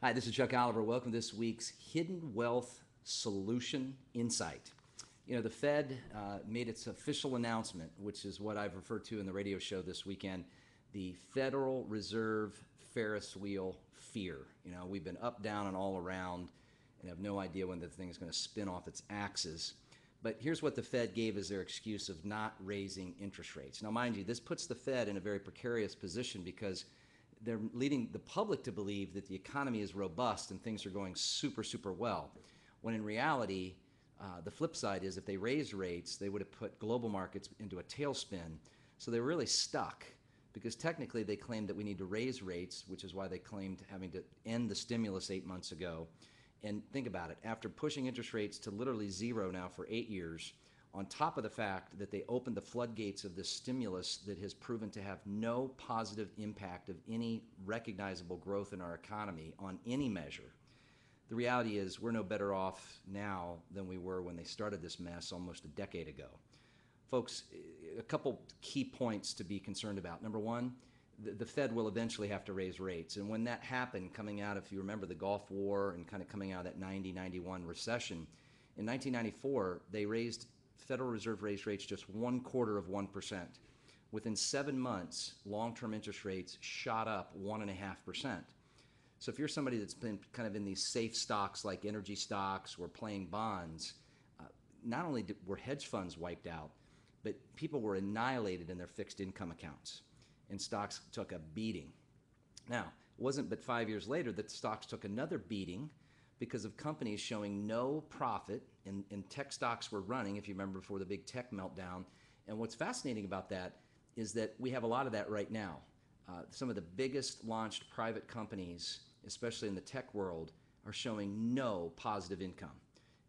Hi, this is Chuck Oliver. Welcome to this week's Hidden Wealth Solution Insight. You know, the Fed made its official announcement, which is what I've referred to in the radio show this weekend, the Federal Reserve Ferris Wheel fear. You know, we've been up, down, and all around and have no idea when the thing is going to spin off its axis. But here's what the Fed gave as their excuse of not raising interest rates. Now, mind you, this puts the Fed in a very precarious position because they're leading the public to believe that the economy is robust and things are going super, super well. When in reality, the flip side is if they raised rates, they would have put global markets into a tailspin. So they're really stuck because technically they claimed that we need to raise rates, which is why they claimed having to end the stimulus 8 months ago. And think about it, after pushing interest rates to literally zero now for 8 years, on top of the fact that they opened the floodgates of this stimulus that has proven to have no positive impact of any recognizable growth in our economy on any measure. The reality is we're no better off now than we were when they started this mess almost a decade ago. Folks, a couple key points to be concerned about. Number one, the Fed will eventually have to raise rates. And when that happened, coming out, if you remember the Gulf War and kind of coming out of that 90-91 recession, in 1994, Federal Reserve raised rates just 1/4%. Within 7 months, long-term interest rates shot up 1.5%. So if you're somebody that's been kind of in these safe stocks like energy stocks or playing bonds, not only were hedge funds wiped out, but people were annihilated in their fixed income accounts, and stocks took a beating. Now, it wasn't but 5 years later that stocks took another beating because of companies showing no profit, and tech stocks were running, if you remember, before the big tech meltdown. And what's fascinating about that is that we have a lot of that right now. Some of the biggest launched private companies, especially in the tech world, are showing no positive income.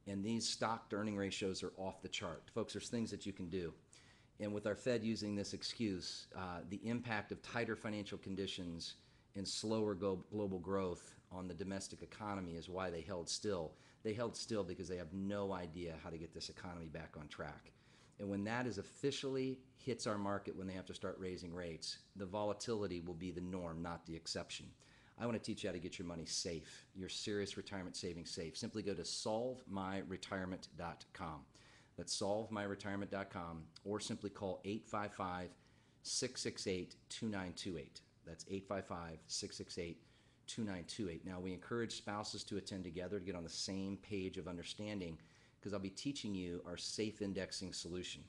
And these stock to earning ratios are off the chart. Folks, there's things that you can do. And with our Fed using this excuse, the impact of tighter financial conditions and slower global growth on the domestic economy is why they held still. They held still because they have no idea how to get this economy back on track. And when that is officially hits our market, when they have to start raising rates, the volatility will be the norm, not the exception. I want to teach you how to get your money safe, your serious retirement savings safe. Simply go to solvemyretirement.com. That's solvemyretirement.com, or simply call 855-668-2928. That's 855-668-2928. Now, we encourage spouses to attend together to get on the same page of understanding, because I'll be teaching you our safe indexing solution.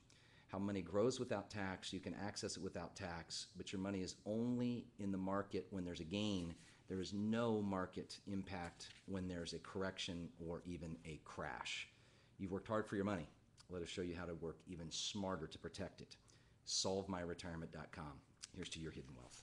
How money grows without tax, you can access it without tax, but your money is only in the market when there's a gain. There is no market impact when there's a correction or even a crash. You've worked hard for your money. Let us show you how to work even smarter to protect it. SolveMyRetirement.com. Here's to your hidden wealth.